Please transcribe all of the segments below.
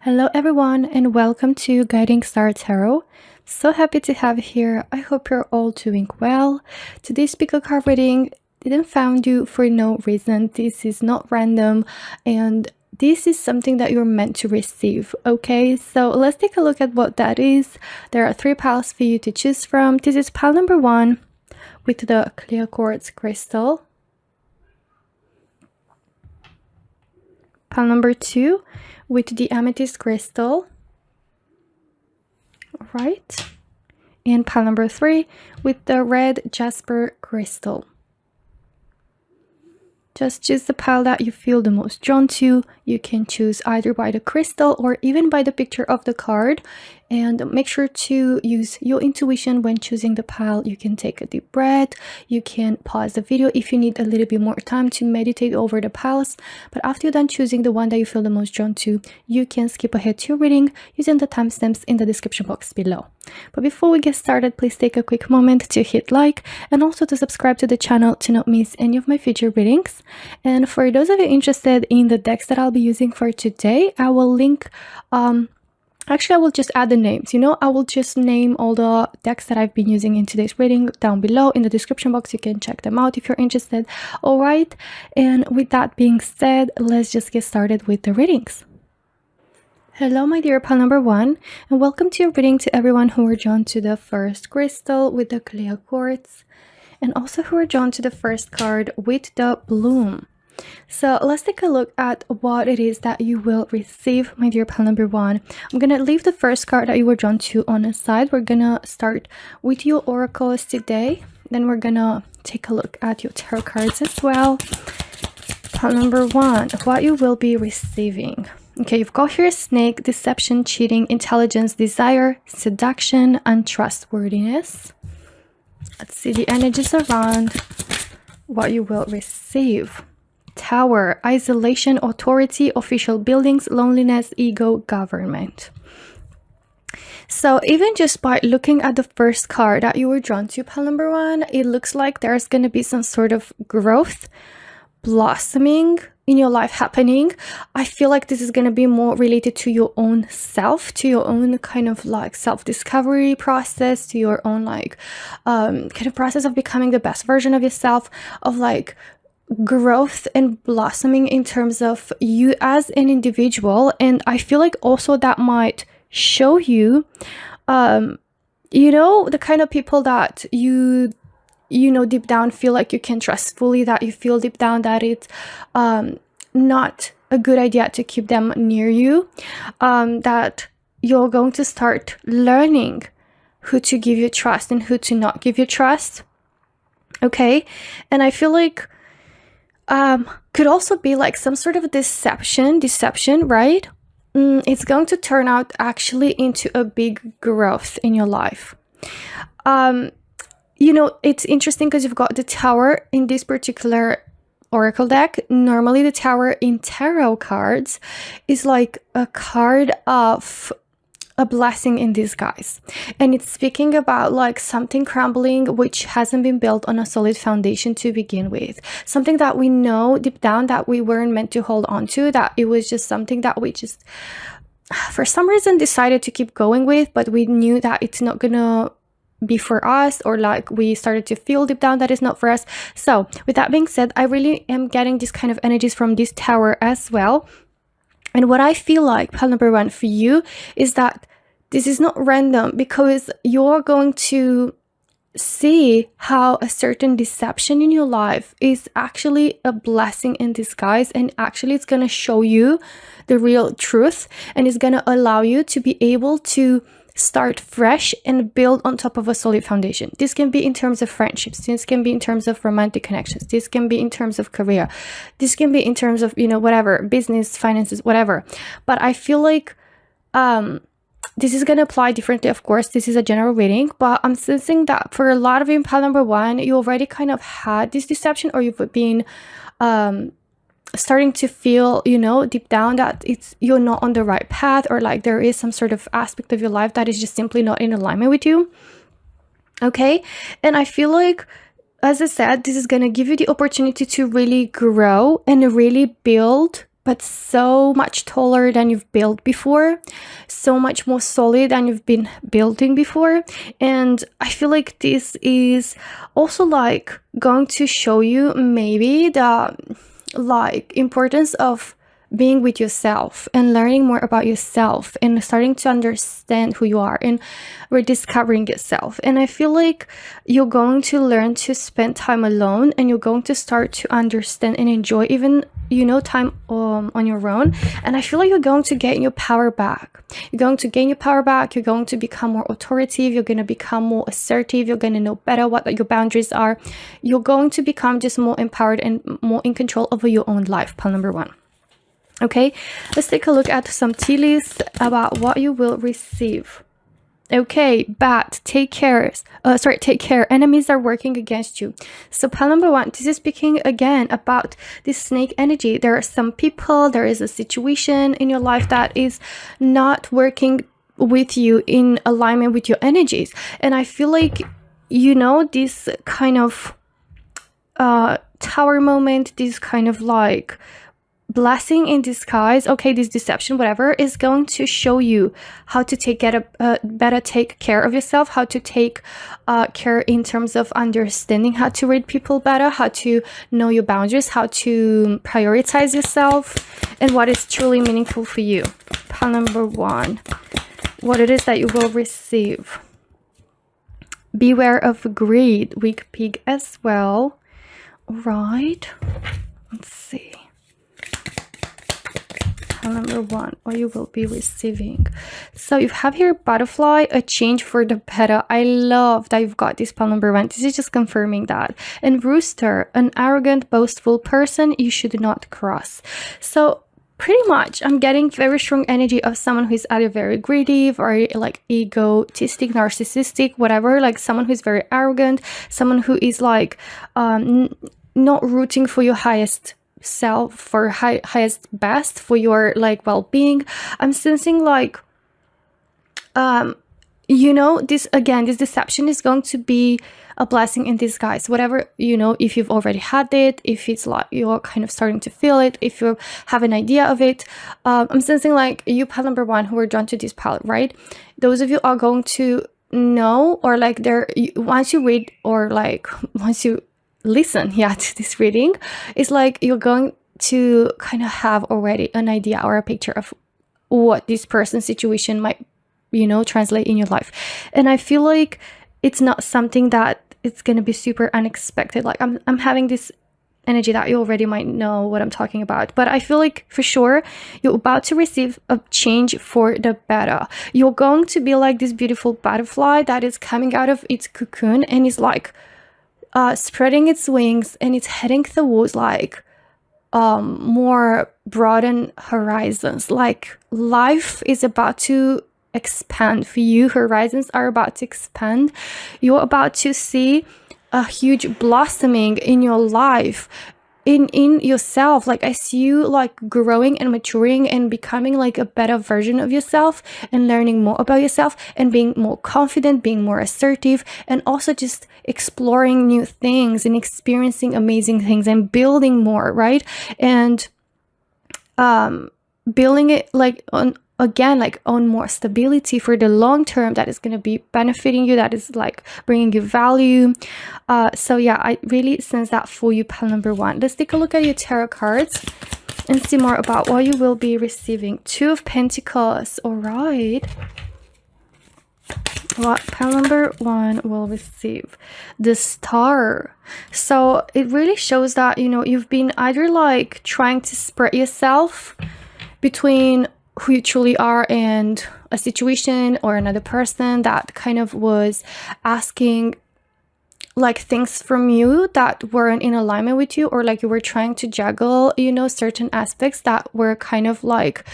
Hello everyone and welcome to Guiding Star Tarot. So happy to have you here. I hope you're all doing well. Today's PickACard reading didn't found you for no reason. This is not random and this is something that you're meant to receive. Okay, so let's take a look at what that is. There are 3 piles for you to choose from. This is pile number 1 with the clear quartz crystal. Pile number 2 with the amethyst crystal. All right. And pile number 3 with the red jasper crystal. Just choose the pile that you feel the most drawn to. You can choose either by the crystal or even by the picture of the card. And make sure to use your intuition when choosing the pile. You can take a deep breath. You can pause the video if you need a little bit more time to meditate over the piles. But after you're done choosing the one that you feel the most drawn to, you can skip ahead to your reading using the timestamps in the description box below. But before we get started, please take a quick moment to hit like and also to subscribe to the channel to not miss any of my future readings. And for those of you interested in the decks that I'll be using for today, I will link actually I will just add the names. I will just name all the decks that I've been using in today's reading down below in the description box. You can check them out if you're interested. All right, and with that being said, let's just get started with the readings. Hello my dear pile number 1 and welcome to your reading to everyone who are drawn to the first crystal with the clear quartz and also who are drawn to the first card with the bloom. So let's take a look at what it is that you will receive, my dear pile number 1. I'm gonna leave the first card that you were drawn to on the side. We're gonna start with your oracles today, then we're gonna take a look at your tarot cards as well. Pile number 1, what you will be receiving. Okay, you've got here snake, deception, cheating, intelligence, desire, seduction, and trustworthiness. Let's see the energies around what you will receive. Tower, isolation, authority, official buildings, loneliness, ego, government. So even just by looking at the first card that you were drawn to, pile number 1, it looks like there's going to be some sort of growth, blossoming in your life happening. I feel like this is going to be more related to your own self, to your own kind of like self-discovery process, to your own like kind of process of becoming the best version of yourself, of like growth and blossoming in terms of you as an individual. And I feel like also that might show you the kind of people that you deep down feel like you can trust fully, that you feel deep down that it's not a good idea to keep them near you, that you're going to start learning who to give you trust and who to not give you trust. Okay, and I feel like could also be like some sort of deception, right? It's going to turn out actually into a big growth in your life. It's interesting because you've got the Tower in this particular oracle deck. Normally the Tower in tarot cards is like a card of a blessing in disguise, and it's speaking about like something crumbling which hasn't been built on a solid foundation to begin with, something that we know deep down that we weren't meant to hold on to, that it was just something that we just for some reason decided to keep going with, but we knew that it's not gonna be for us, or like we started to feel deep down that it's not for us. So with that being said, I really am getting this kind of energies from this Tower as well. And what I feel like, pile number 1, for you is that this is not random, because you're going to see how a certain deception in your life is actually a blessing in disguise, and actually it's going to show you the real truth, and it's going to allow you to be able to start fresh and build on top of a solid foundation. This can be in terms of friendships, this can be in terms of romantic connections, this can be in terms of career, this can be in terms of whatever, business, finances, whatever. But I feel like this is going to apply differently. Of course, this is a general reading, but I'm sensing that for a lot of you in pile number 1, you already kind of had this deception, or you've been starting to feel deep down that you're not on the right path, or like there is some sort of aspect of your life that is just simply not in alignment with you. Okay, and I feel like, as I said, this is going to give you the opportunity to really grow and really build but so much taller than you've built before, so much more solid than you've been building before. And I feel like this is also like going to show you maybe the like importance of being with yourself and learning more about yourself and starting to understand who you are and rediscovering yourself. And I feel like you're going to learn to spend time alone, and you're going to start to understand and enjoy even, you know, time on your own. And I feel like you're going to gain your power back. You're going to gain your power back. You're going to become more authoritative. You're going to become more assertive. You're going to know better what your boundaries are. You're going to become just more empowered and more in control over your own life. Pile number 1. Okay, let's take a look at some tea leaves about what you will receive. Okay, Bat, take care. Take care. Enemies are working against you. So pile number 1, this is speaking again about this snake energy. There are some people, there is a situation in your life that is not working with you in alignment with your energies. And I feel like, you know, this kind of tower moment, this kind of like blessing in disguise, okay, this deception, whatever, is going to show you how to better take care of yourself, how to take care in terms of understanding how to read people better, how to know your boundaries, how to prioritize yourself, and what is truly meaningful for you. Pile number 1, what it is that you will receive. Beware of greed, weak pig as well. All right, let's see. Number 1, what you will be receiving. So you have here butterfly, a change for the better. I love that you've got this pile number 1. This is just confirming that. And rooster, an arrogant, boastful person you should not cross. So pretty much I'm getting very strong energy of someone who's either very greedy or like egotistic, narcissistic, whatever, like someone who's very arrogant, someone who is like not rooting for your highest self, for highest best, for your like well-being. I'm sensing like you know, this deception is going to be a blessing in disguise. Whatever, you know, if you've already had it, if it's like you're kind of starting to feel it, if you have an idea of it, I'm sensing like you pile number 1 who are drawn to this palette, right? Those of you are going to know, or like once you read, or like once you listen to this reading, it's like you're going to kind of have already an idea or a picture of what this person's situation might, you know, translate in your life. And I feel like it's not something that it's going to be super unexpected. Like I'm having this energy that you already might know what I'm talking about, but I feel like for sure you're about to receive a change for the better. You're going to be like this beautiful butterfly that is coming out of its cocoon and is like spreading its wings, and it's heading towards like more broadened horizons. Like life is about to expand for you. Horizons are about to expand. You're about to see a huge blossoming in your life, in yourself. Like I see you like growing and maturing and becoming like a better version of yourself, and learning more about yourself, and being more confident, being more assertive, and also just exploring new things and experiencing amazing things and building more, right? And building it like on more stability for the long term, that is going to be benefiting you, that is like bringing you value. So yeah, I really sense that for you, pile number 1. Let's take a look at your tarot cards and see more about what you will be receiving. 2 of Pentacles. All right, what pile number 1 will receive? The Star. So it really shows that, you know, you've been either like trying to spread yourself between who you truly are and a situation or another person that kind of was asking like things from you that weren't in alignment with you, or like you were trying to juggle, you know, certain aspects that were kind of like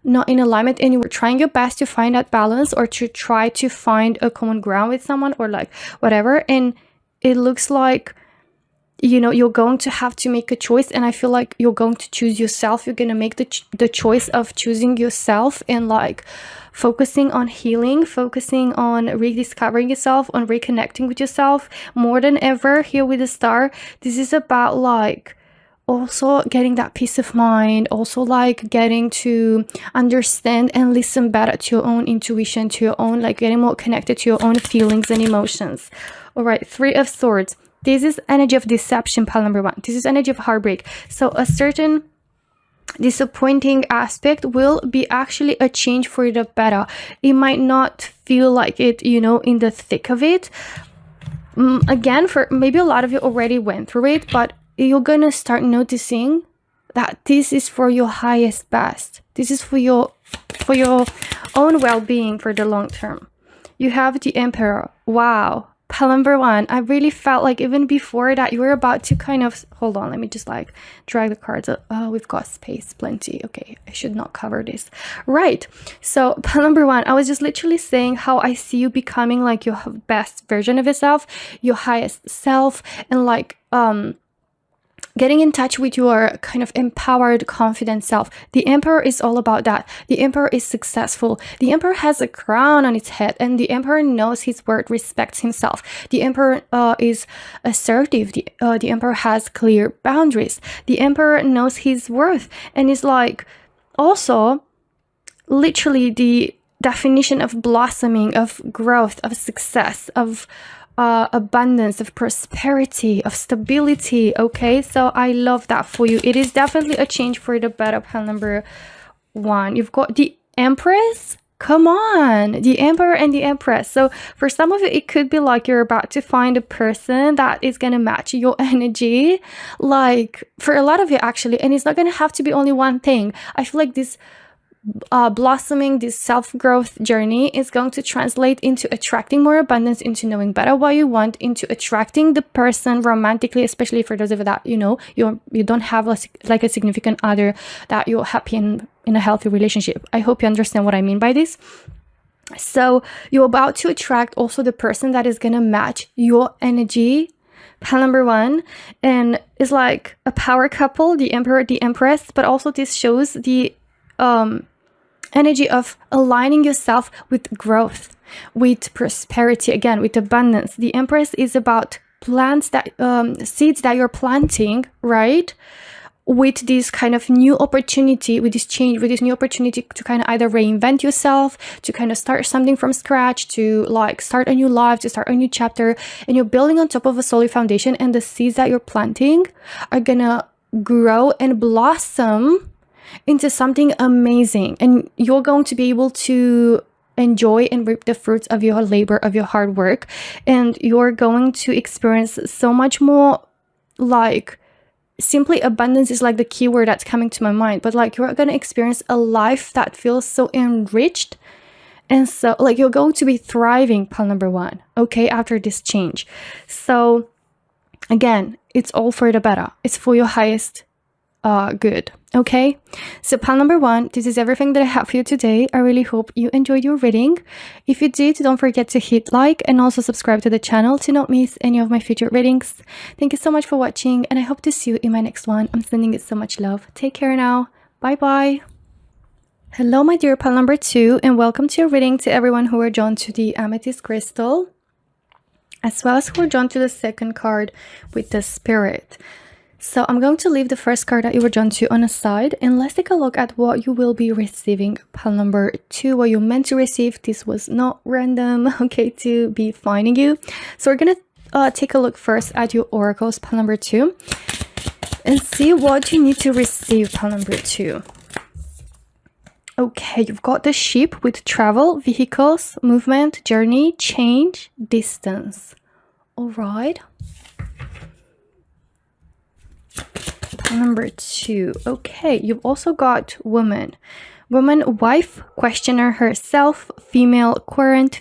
not in alignment, and you were trying your best to find that balance, or to try to find a common ground with someone, or like whatever. And it looks like, you know, you're going to have to make a choice, and I feel like you're going to choose yourself. You're going to make the choice of choosing yourself, and like focusing on healing, focusing on rediscovering yourself, on reconnecting with yourself more than ever. Here with the Star, this is about like also getting that peace of mind, also like getting to understand and listen better to your own intuition, to your own, like getting more connected to your own feelings and emotions. All right, Three of Swords. This is energy of deception, pile number 1. This is energy of heartbreak. So a certain disappointing aspect will be actually a change for the better. It might not feel like it, you know, in the thick of it. Again, for maybe a lot of you already went through it, but you're gonna start noticing that this is for your highest best. This is for your own well-being for the long term. You have the Emperor. Wow. Pile number 1, I really felt like even before that you were about to kind of, hold on, let me just like drag the cards. Oh, we've got space, plenty. Okay, I should not cover this. Right, so pile number 1, I was just literally saying how I see you becoming like your best version of yourself, your highest self, and like getting in touch with your kind of empowered, confident self. The Emperor is all about that. The Emperor is successful. The Emperor has a crown on its head, and the Emperor knows his worth, respects himself. The Emperor is assertive. The Emperor has clear boundaries. The Emperor knows his worth and is like also literally the definition of blossoming, of growth, of success, of abundance, of prosperity, of stability. Okay, so I love that for you. It is definitely a change for the better, pile number 1. You've got the Empress. Come on, the Emperor and the Empress. So for some of you, it could be like you're about to find a person that is gonna match your energy, like for a lot of you actually, and it's not gonna have to be only one thing. I feel like this blossoming, this self-growth journey is going to translate into attracting more abundance, into knowing better what you want, into attracting the person romantically, especially for those of you that, you know, you don't have like a significant other, that you're happy in a healthy relationship. I hope you understand what I mean by this. So you're about to attract also the person that is gonna match your energy, pile number 1, and it's like a power couple, the Emperor, the Empress, but also this shows the energy of aligning yourself with growth, with prosperity, again, with abundance. The Empress is about plants that seeds that you're planting, right? With this kind of new opportunity, with this change, with this new opportunity to kind of either reinvent yourself, to kind of start something from scratch, to like start a new life, to start a new chapter, and you're building on top of a solid foundation, and the seeds that you're planting are gonna grow and blossom into something amazing, and you're going to be able to enjoy and reap the fruits of your labor, of your hard work, and you're going to experience so much more. Like, simply abundance is like the keyword that's coming to my mind, but like you're going to experience a life that feels so enriched, and so like you're going to be thriving, pile number 1, okay, after this change. So again, it's all for the better. It's for your highest good. Okay, so pile number 1, this is everything that I have for you today. I really hope you enjoyed your reading. If you did, don't forget to hit like and also subscribe to the channel to not miss any of my future readings. Thank you so much for watching, and I hope to see you in my next one. I'm sending you so much love. Take care now. Bye bye. Hello my dear pile number 2, and welcome to your reading to everyone who are drawn to the amethyst crystal, as well as who are drawn to the second card with the Spirit. So I'm going to leave the first card that you were drawn to on a side, and let's take a look at what you will be receiving, pile number 2, what you're meant to receive. This was not random, okay, to be finding you. So we're gonna take a look first at your oracles, pile number 2, and see what you need to receive, pile number 2. Okay, you've got the ship with travel, vehicles, movement, journey, change, distance. All right. Number 2. Okay, you've also got woman, wife, questioner herself, female, current,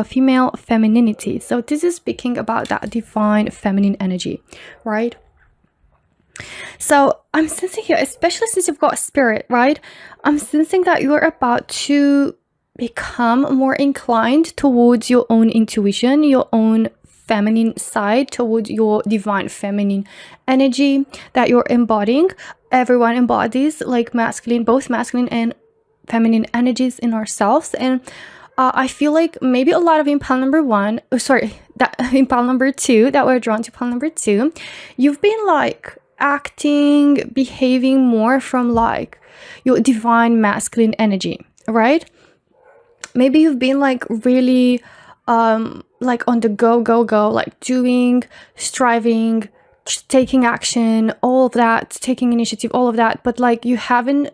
female femininity. So this is speaking about that divine feminine energy, right? So I'm sensing here, especially since you've got Spirit, right? I'm sensing that you're about to become more inclined towards your own intuition, your own feminine side, towards your divine feminine energy that you're embodying. Everyone embodies like masculine, both masculine and feminine energies in ourselves, and I feel like maybe a lot of in pile number 1, in pile number 2, that we're drawn to pile number 2, you've been like acting, behaving more from like your divine masculine energy, right? Maybe you've been like really like on the go, like doing, striving, taking action, all of that, taking initiative, all of that, but like you haven't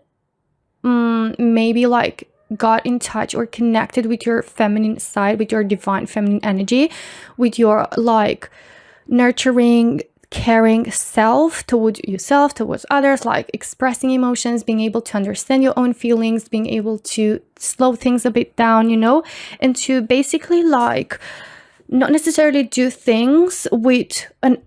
maybe like got in touch or connected with your feminine side, with your divine feminine energy, with your like nurturing, caring self towards yourself, towards others, like expressing emotions, being able to understand your own feelings, being able to slow things a bit down, you know, and to basically like not necessarily do things with an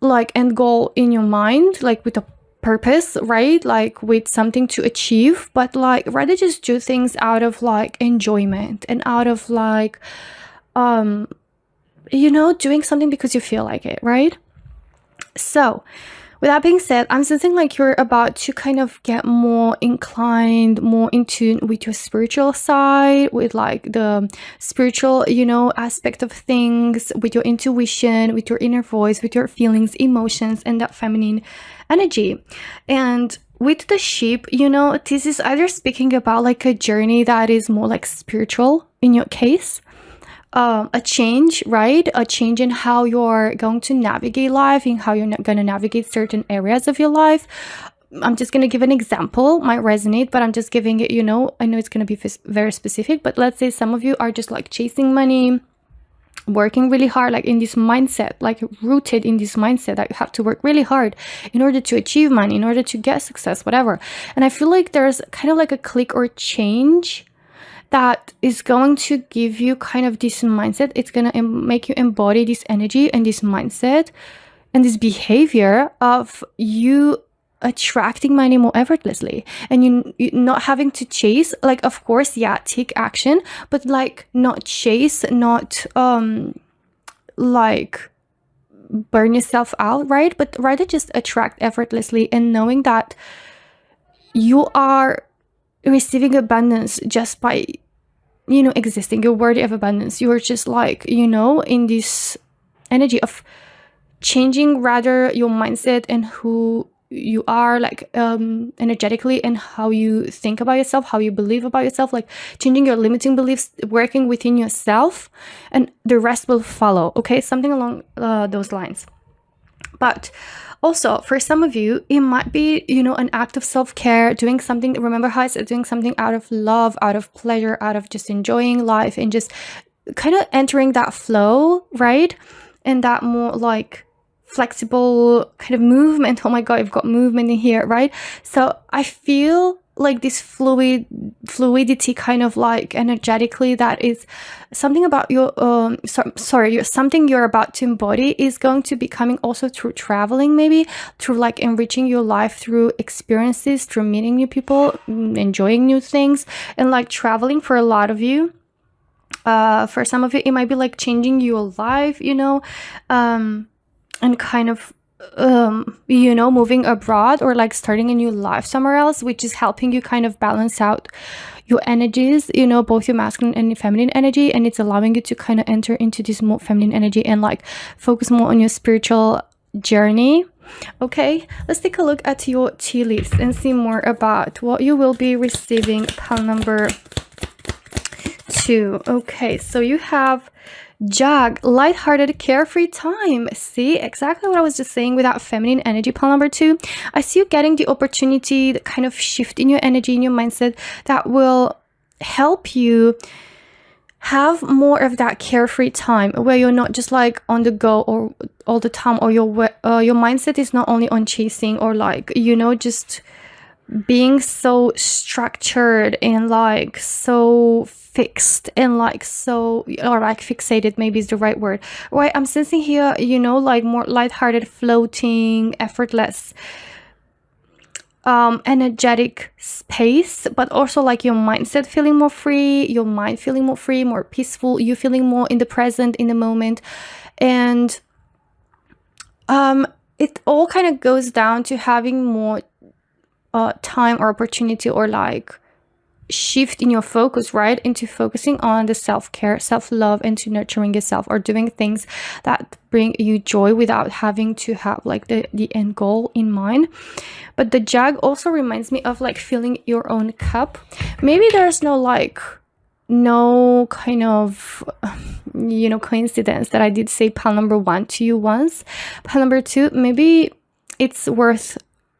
like end goal in your mind, like with a purpose, right? Like with something to achieve, but like rather just do things out of like enjoyment and out of like you know, doing something because you feel like it, right? So with that being said, I'm sensing like you're about to kind of get more inclined, more in tune with your spiritual side, with like the spiritual, you know, aspect of things, with your intuition, with your inner voice, with your feelings, emotions, and that feminine energy. And with the sheep, you know, this is either speaking about like a journey that is more like spiritual in your case, a change, right? A change in how you're going to navigate life, in how you're going to navigate certain areas of your life. I'm just going to give an example, might resonate, but I'm just giving it, you know, I know it's going to be very specific, but let's say some of you are just like chasing money, working really hard, like in this mindset, like rooted in this mindset that you have to work really hard in order to achieve money, in order to get success, whatever. And I feel like there's kind of like a click or change that is going to give you kind of this mindset. It's going to make you embody this energy and this mindset and this behavior of you attracting money more effortlessly, and you not having to chase, like, of course, yeah, take action, but like not chase, not like burn yourself out, right? But rather just attract effortlessly, and knowing that you are receiving abundance just by, you know, existing. You're worthy of abundance. You're just like, you know, in this energy of changing rather your mindset and who you are, like energetically, and how you think about yourself, how you believe about yourself, like changing your limiting beliefs, working within yourself, and the rest will follow. Okay, something along those lines. But also, for some of you, it might be, you know, an act of self-care, doing something, remember how I said doing something out of love, out of pleasure, out of just enjoying life, and just kind of entering that flow, right? And that more like flexible kind of movement. Oh my God, I've got movement in here, right? So I feel like this fluidity kind of like energetically, that is something about your something you're about to embody is going to be coming also through traveling, maybe through like enriching your life through experiences, through meeting new people, enjoying new things, and like traveling for a lot of you. For some of you, it might be like changing your life, you know, and kind of you know, moving abroad or like starting a new life somewhere else, which is helping you kind of balance out your energies, you know, both your masculine and feminine energy, and it's allowing you to kind of enter into this more feminine energy and like focus more on your spiritual journey. Okay, let's take a look at your tea leaves and see more about what you will be receiving. Pile number 2. Okay, so you have Jug, lighthearted, carefree time. See, exactly what I was just saying with that feminine energy. Pile number 2. I see you getting the opportunity, the kind of shift in your energy, in your mindset, that will help you have more of that carefree time where you're not just like on the go or all the time, or your mindset is not only on chasing or like, you know, just being so structured and like so fixed and like so, or like fixated maybe is the right word, right? I'm sensing here, you know, like more lighthearted, floating, effortless, energetic space, but also like your mindset feeling more free, your mind feeling more free, more peaceful, you feeling more in the present, in the moment. And it all kind of goes down to having more time or opportunity, or like shift in your focus, right, into focusing on the self-care, self-love, and to nurturing yourself, or doing things that bring you joy without having to have like the end goal in mind. But the Jag also reminds me of like filling your own cup. Maybe there's no kind of coincidence that I did say pile number 1 to you once. Pile number 2, maybe it's worth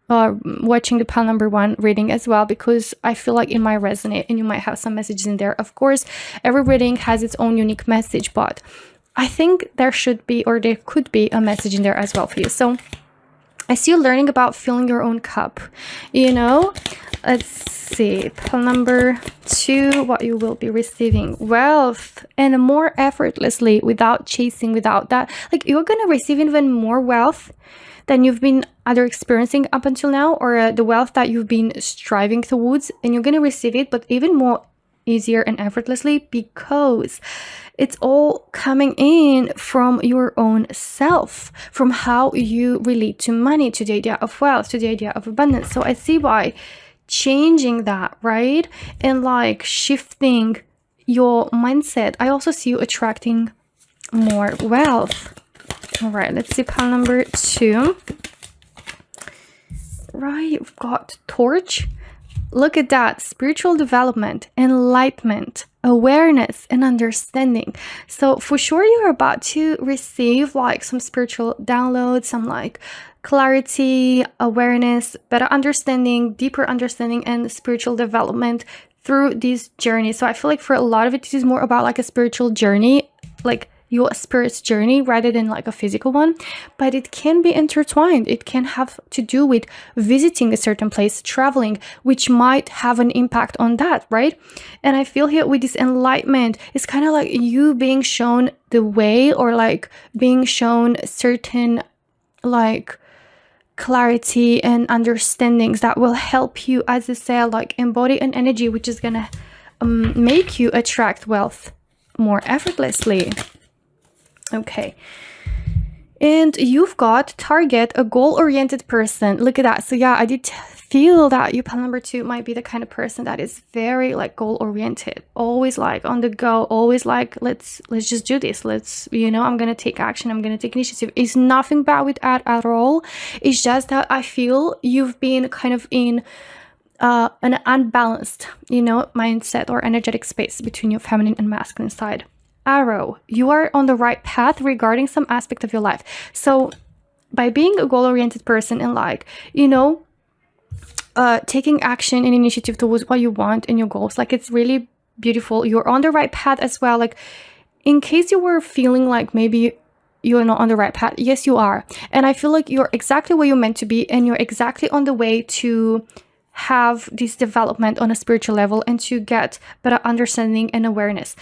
watching the pile number 1 reading as well, because I feel like it might resonate and you might have some messages in there. Of course, every reading has its own unique message, but I think there should be, or there could be, a message in there as well for you. So I see you learning about filling your own cup, Let's see, pile number 2, what you will be receiving: wealth, and more effortlessly, without chasing, without that. Like, you're gonna receive even more wealth than you've been either experiencing up until now, or the wealth that you've been striving towards, and you're gonna receive it, but even more easier and effortlessly, because it's all coming in from your own self, from how you relate to money, to the idea of wealth, to the idea of abundance. So I see by changing that, right, and like shifting your mindset, I also see you attracting more wealth. All right, let's see pile number 2. Right, you've got Torch. Look at that. Spiritual development, enlightenment, awareness, and understanding. So for sure, you're about to receive like some spiritual downloads, some like clarity, awareness, better understanding, deeper understanding, and spiritual development through this journey. So I feel like for a lot of it, this is more about like a spiritual journey, like your spirit's journey, rather than like a physical one. But it can be intertwined. It can have to do with visiting a certain place, traveling, which might have an impact on that, right? And I feel here with this enlightenment, it's kind of like you being shown the way, or like being shown certain like clarity and understandings that will help you, as I say, like embody an energy which is gonna make you attract wealth more effortlessly. Okay, and you've got target, a goal-oriented person. Look at that. So yeah, I did feel that you, pile number 2, might be the kind of person that is very like goal-oriented, always like on the go, always like let's just do this, I'm gonna take action, I'm gonna take initiative. It's nothing bad with that at all. It's just that I feel you've been kind of in an unbalanced mindset or energetic space between your feminine and masculine side. Arrow, you are on the right path regarding some aspect of your life. So by being a goal-oriented person and like taking action and initiative towards what you want and your goals, like it's really beautiful. You're on the right path as well. Like, in case you were feeling like maybe you're not on the right path, yes you are. And I feel like you're exactly where you're meant to be, and you're exactly on the way to have this development on a spiritual level and to get better understanding and awareness.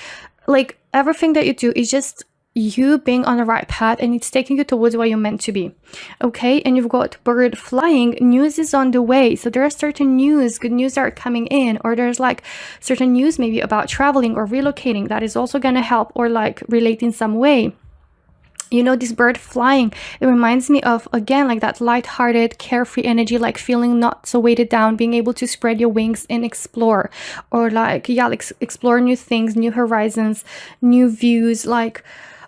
Like, everything that you do is just you being on the right path, and it's taking you towards where you're meant to be. Okay, and you've got bird flying, news is on the way. So there are certain news, good news that are coming in, or there's like certain news maybe about traveling or relocating that is also going to help or like relate in some way. This bird flying, it reminds me of, again, like that lighthearted, carefree energy, like feeling not so weighted down, being able to spread your wings and explore, or like, yeah, like explore new things, new horizons, new views. Like,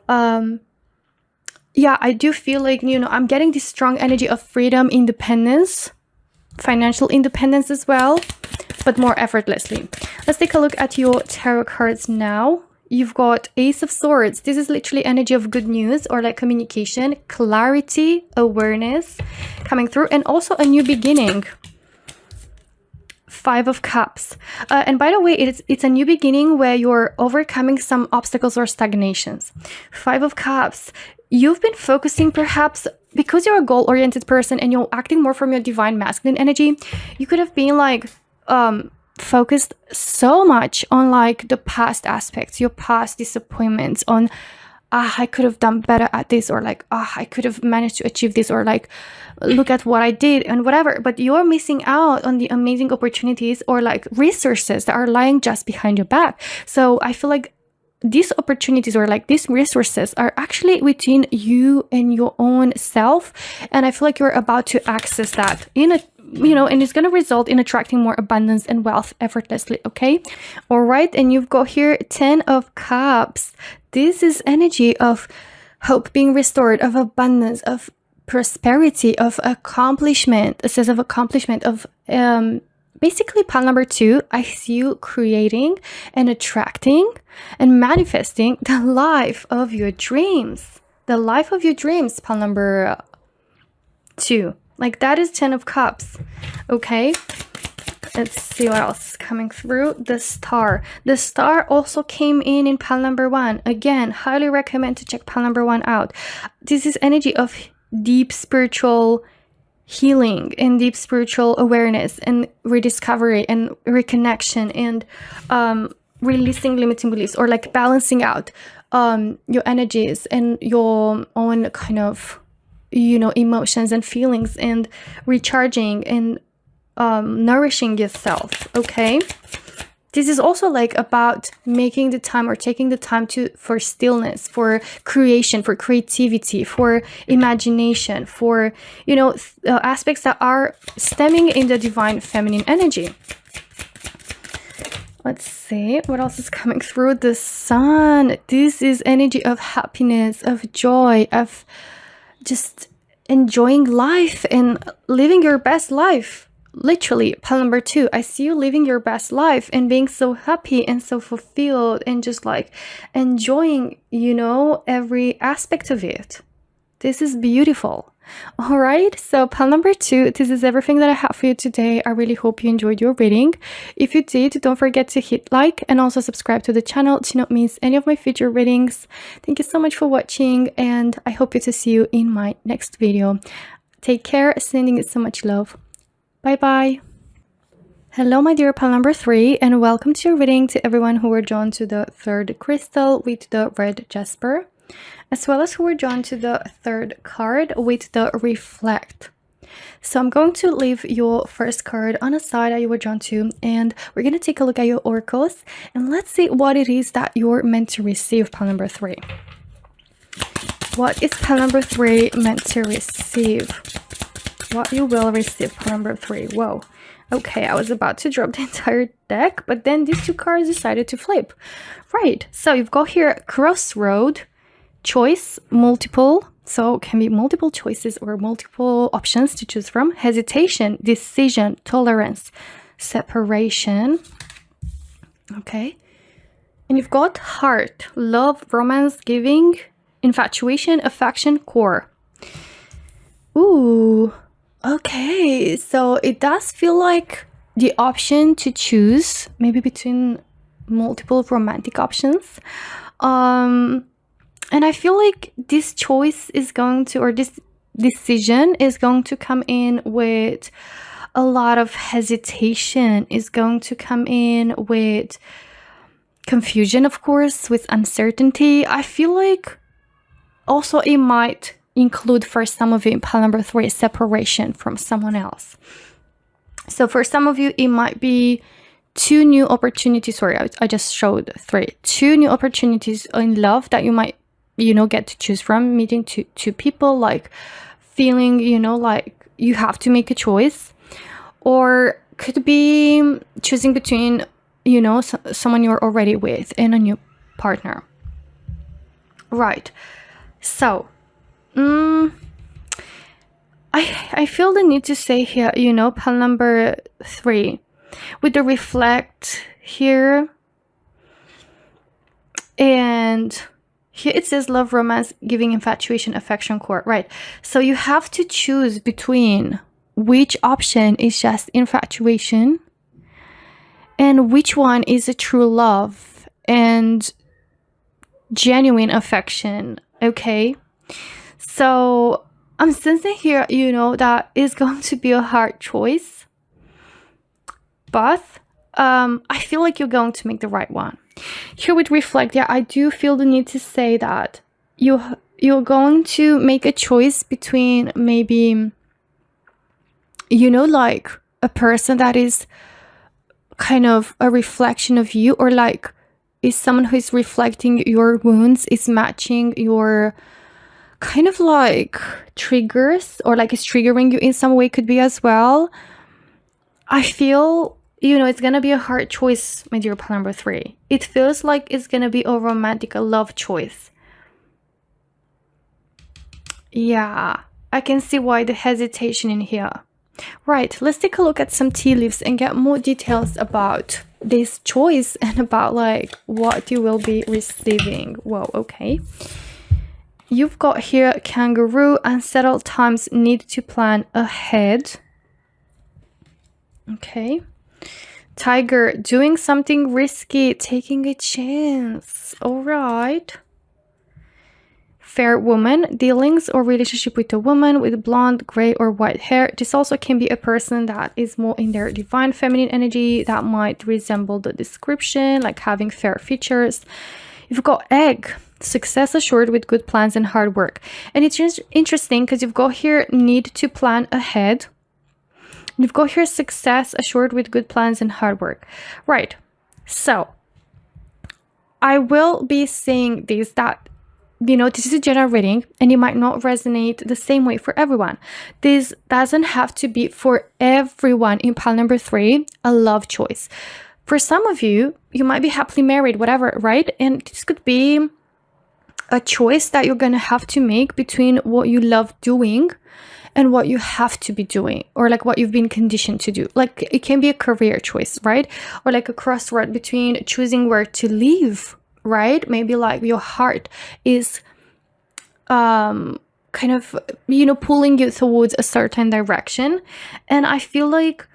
yeah, I do feel like, I'm getting this strong energy of freedom, independence, financial independence as well, but more effortlessly. Let's take a look at your tarot cards now. You've got Ace of Swords. This is literally energy of good news, or like communication, clarity, awareness coming through, and also a new beginning. 5 of Cups. And by the way, it's a new beginning where you're overcoming some obstacles or stagnations. 5 of Cups. You've been focusing, perhaps because you're a goal-oriented person and you're acting more from your divine masculine energy, you could have been like focused so much on like the past aspects, your past disappointments, on I could have done better at this, or like I could have managed to achieve this, or like look at what I did and whatever. But you're missing out on the amazing opportunities or like resources that are lying just behind your back. So I feel like these opportunities or like these resources are actually within you and your own self, and I feel like you're about to access that in a and it's going to result in attracting more abundance and wealth effortlessly. Okay. All right. And you've got here 10 of Cups. This is energy of hope being restored, of abundance, of prosperity, of accomplishment. A sense of accomplishment, of basically pile number 2. I see you creating and attracting and manifesting the life of your dreams. The life of your dreams, pile number 2. Like, that is 10 of Cups. Okay. Let's see what else is coming through. The Star. The Star also came in pile number 1. Again, highly recommend to check pile number 1 out. This is energy of deep spiritual healing and deep spiritual awareness and rediscovery and reconnection and releasing limiting beliefs, or like balancing out your energies and your own kind of emotions and feelings, and recharging and nourishing yourself. Okay. This is also like about making the time, or taking the time for stillness, for creation, for creativity, for imagination, for aspects that are stemming in the divine feminine energy. Let's see what else is coming through. The Sun. This is energy of happiness, of joy, of just enjoying life and living your best life. Literally, pile number 2. I see you living your best life and being so happy and so fulfilled and just like enjoying, every aspect of it. This is beautiful. All right, so pile number 2, this is everything that I have for you today. I really hope you enjoyed your reading. If you did, don't forget to hit like and also subscribe to the channel to not miss any of my future readings. Thank you so much for watching, and I hope to see you in my next video. Take care, sending you so much love. Bye-bye. Hello, my dear pile number 3, and welcome to your reading to everyone who were drawn to the 3rd crystal with the red jasper, as well as who were drawn to the 3rd card with the reflect. So I'm going to leave your first card on a side that you were drawn to, and we're going to take a look at your oracles, and let's see what it is that you're meant to receive, pile number 3. What is pile number 3 meant to receive? What you will receive, pile number 3. Whoa. Okay, I was about to drop the entire deck, but then these 2 cards decided to flip. Right, so you've got here crossroad, choice, multiple. So it can be multiple choices or multiple options to choose from. Hesitation, decision, tolerance, separation. Okay. And you've got heart, love, romance, giving, infatuation, affection, core. Ooh. Okay, so it does feel like the option to choose maybe between multiple romantic options. And I feel like this choice is going to, or this decision is going to come in with a lot of hesitation, is going to come in with confusion, of course, with uncertainty. I feel like also it might include for some of you, pile number 3, separation from someone else. So for some of you, it might be 2 new opportunities. Sorry, I just showed 3. 2 new opportunities in love that you might, get to choose from. Meeting two people, like feeling, like you have to make a choice. Or could be choosing between, someone you're already with and a new partner. Right. So, I feel the need to say here, pile number 3 with the reflect here, and here it says love, romance, giving, infatuation, affection, core. Right, so you have to choose between which option is just infatuation and which one is a true love and genuine affection. Okay, so I'm sensing here, that is going to be a hard choice, but I feel like you're going to make the right one. Here with reflect, yeah, I do feel the need to say that you're going to make a choice between maybe, like a person that is kind of a reflection of you, or like is someone who is reflecting your wounds, is matching your kind of like triggers, or like is triggering you in some way, could be as well. I feel, it's gonna be a hard choice, my dear pile number 3. It feels like it's gonna be a romantic, a love choice. Yeah, I can see why the hesitation in here. Right, let's take a look at some tea leaves and get more details about this choice and about like what you will be receiving. Whoa, okay. You've got here kangaroo, unsettled times, need to plan ahead. Okay. Tiger, doing something risky, taking a chance. All right. Fair woman, dealings or relationship with a woman with blonde, gray, or white hair. This also can be a person that is more in their divine feminine energy that might resemble the description, like having fair features. You've got egg, success assured with good plans and hard work. And it's just interesting because you've got here need to plan ahead. You've got here success assured with good plans and hard work. Right. So I will be saying this, that this is a general reading and it might not resonate the same way for everyone. This doesn't have to be for everyone in pile number 3, a love choice. For some of you, you might be happily married, whatever, right? And this could be a choice that you're going to have to make between what you love doing and what you have to be doing, or like what you've been conditioned to do. Like it can be a career choice, right? Or like a crossroad between choosing where to live, right? Maybe like your heart is kind of, pulling you towards a certain direction. And I feel like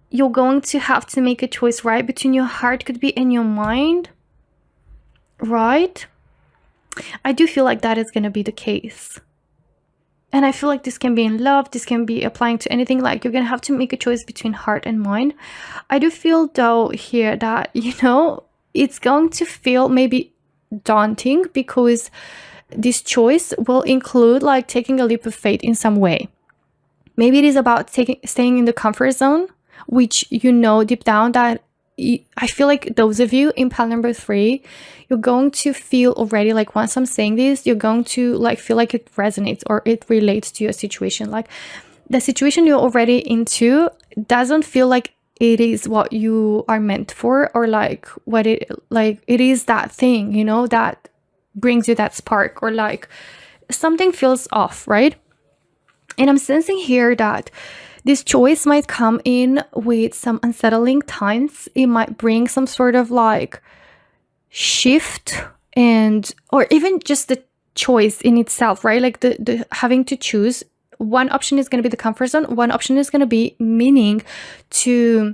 you're going to have to make a choice, right? Between your heart could be and your mind, right? I do feel like that is going to be the case. And I feel like this can be in love, this can be applying to anything, like you're going to have to make a choice between heart and mind. I do feel though here that, it's going to feel maybe daunting because this choice will include like taking a leap of faith in some way. Maybe it is about staying in the comfort zone, which deep down that I feel like those of you in pile number 3, you're going to feel already, like once I'm saying this, you're going to like feel like it resonates or it relates to your situation. Like the situation you're already into doesn't feel like it is what you are meant for, or like what it is that thing, that brings you that spark, or like something feels off, right? And I'm sensing here that this choice might come in with some unsettling times. It might bring some sort of like shift, or even just the choice in itself, right? Like the having to choose. One option is going to be the comfort zone. One option is going to be meaning to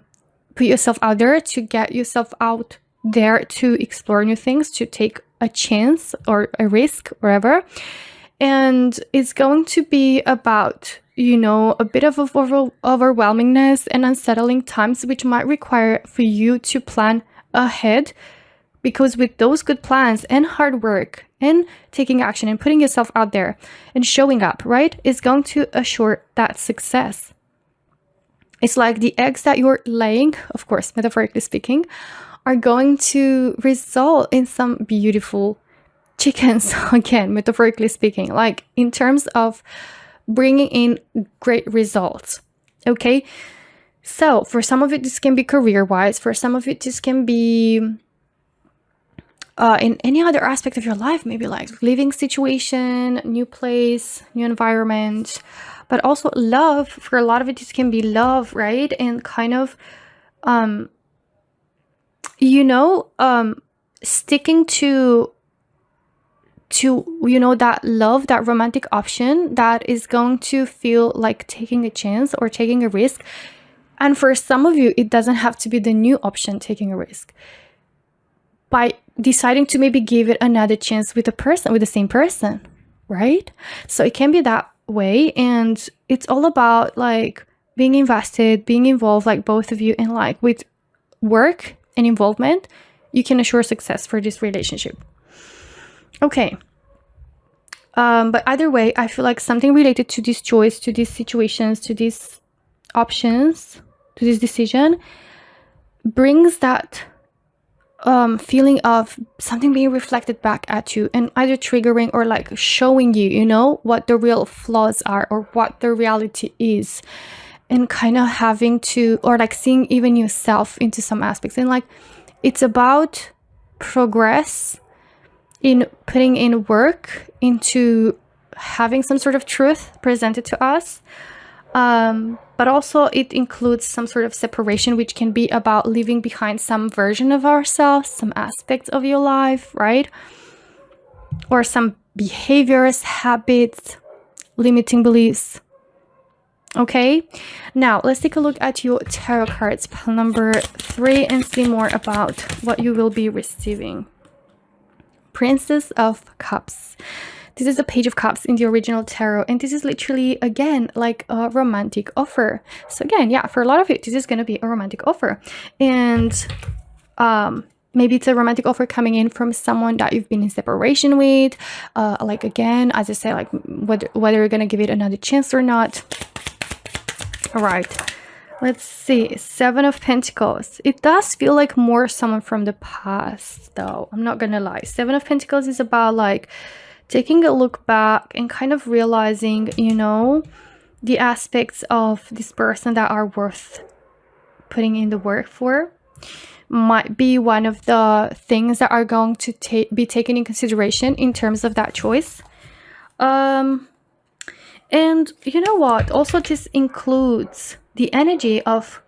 put yourself out there, to get yourself out there, to explore new things, to take a chance or a risk, wherever. And it's going to be about, a bit of overwhelmingness and unsettling times, which might require for you to plan ahead. Because with those good plans and hard work and taking action and putting yourself out there and showing up, right, is going to assure that success. It's like the eggs that you're laying, of course, metaphorically speaking, are going to result in some beautiful chickens, again, metaphorically speaking, like in terms of bringing in great results. Okay. So for some of it, this can be career-wise. For some of it, this can be in any other aspect of your life, maybe like living situation, new place, new environment, but also love. For a lot of it, this can be love, right? And kind of, sticking to that love, that romantic option that is going to feel like taking a chance or taking a risk. And for some of you, it doesn't have to be the new option, taking a risk. By deciding to maybe give it another chance with the same person, right? So it can be that way. And it's all about like being invested, being involved, like both of you, and like with work and involvement, you can assure success for this relationship. Okay. But either way, I feel like something related to this choice, to these situations, to these options, to this decision brings that feeling of something being reflected back at you and either triggering or like showing you, what the real flaws are or what the reality is. and kind of having to, or like seeing even yourself into some aspects. And like it's about progress in putting in work into having some sort of truth presented to us. But also it includes some sort of separation, which can be about leaving behind some version of ourselves, some aspects of your life, right? Or some behaviors, habits, limiting beliefs. Okay, now let's take a look at your tarot cards, pile number 3, and see more about what you will be receiving. Princess of Cups. This is a Page of Cups in the original tarot, and this is literally, again, like a romantic offer. So again, yeah, for a lot of it, this is going to be a romantic offer. And maybe it's a romantic offer coming in from someone that you've been in separation with. Like, again, as I say, like whether you're going to give it another chance or not. All right, let's see. 7 of Pentacles. It does feel like more someone from the past, though. I'm not going to lie. 7 of Pentacles is about like taking a look back and kind of realizing, you know, the aspects of this person that are worth putting in the work for. Might be one of the things that are going to be taken in consideration in terms of that choice. And you know what? Also, this includes the energy of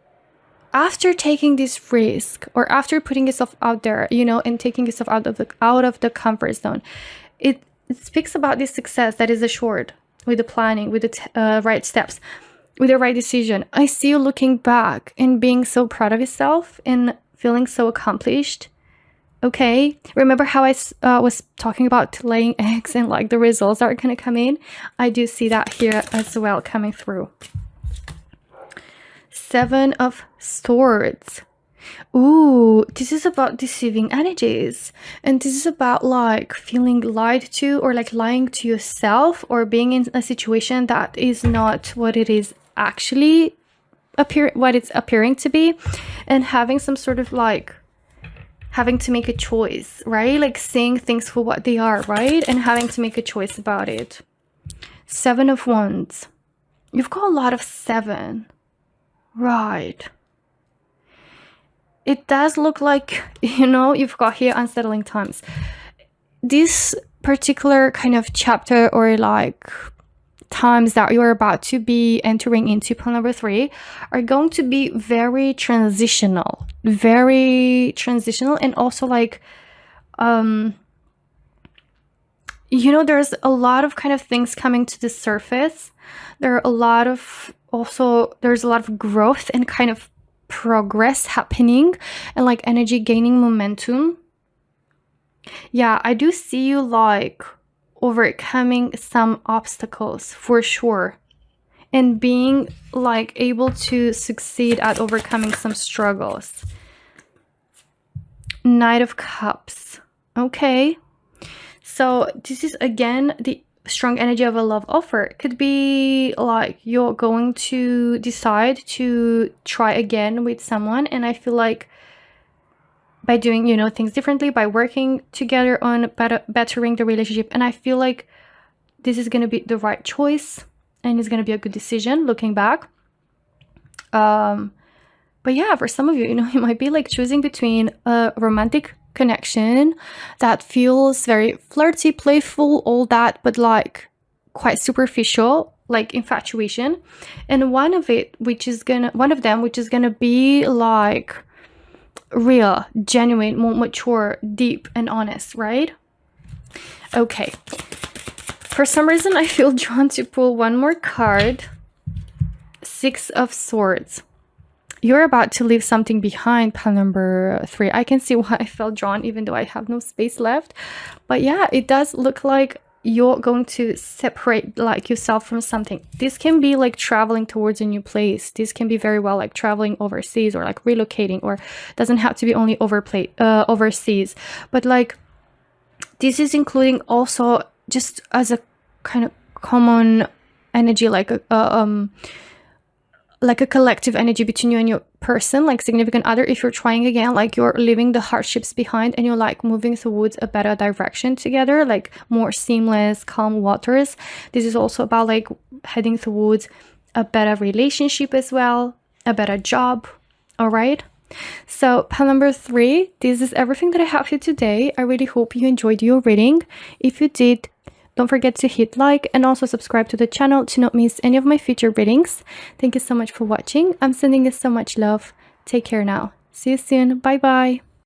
after taking this risk or after putting yourself out there, you know, and taking yourself out of the comfort zone. It speaks about this success that is assured with the planning, with the right steps, with the right decision. I see you looking back and being so proud of yourself and feeling so accomplished. Okay, remember how I was talking about laying eggs and like the results are going to come in? I do see that here as well coming through. 7 of Swords. Ooh, this is about deceiving energies, and this is about like feeling lied to, or like lying to yourself, or being in a situation that is not what it is actually what it's appearing to be, and having some sort of like having to make a choice, right? Like seeing things for what they are, right? And having to make a choice about it. 7 of Wands. You've got a lot of 7. Right. It does look like, you know, you've got here unsettling times. This particular kind of chapter, or like times that you're about to be entering into, pile number 3, are going to be very transitional, and also like you know, there's a lot of kind of things coming to the surface. There's a lot of growth and kind of progress happening, and like energy gaining momentum. Yeah, I do see you like overcoming some obstacles for sure, and being like able to succeed at overcoming some struggles. Knight of Cups. Okay, so this is again the strong energy of a love offer. It could be like you're going to decide to try again with someone, and I feel like by doing, you know, things differently, by working together on bettering the relationship, and I feel like this is going to be the right choice, and it's going to be a good decision looking back. But yeah, for some of you, you know, you might be like choosing between a romantic connection that feels very flirty, playful, all that, but like quite superficial, like infatuation, and one of them which is gonna be like real, genuine, more mature, deep, and honest, right? Okay, for some reason I feel drawn to pull one more card. 6 of Swords. You're about to leave something behind, pile number 3. I can see why I felt drawn, even though I have no space left. But yeah, it does look like you're going to separate like yourself from something. This can be like traveling towards a new place. This can be very well like traveling overseas, or like relocating, or doesn't have to be only overseas. But like this is including also just as a kind of common energy, like a collective energy between you and your person, like significant other. If you're trying again, like you're leaving the hardships behind and you're like moving towards a better direction together, like more seamless, calm waters. This is also about like heading towards a better relationship as well, a better job. All right. So pile number 3, this is everything that I have for you today. I really hope you enjoyed your reading. If you did, don't forget to hit like and also subscribe to the channel to not miss any of my future readings. Thank you so much for watching. I'm sending you so much love. Take care now. See you soon. Bye bye.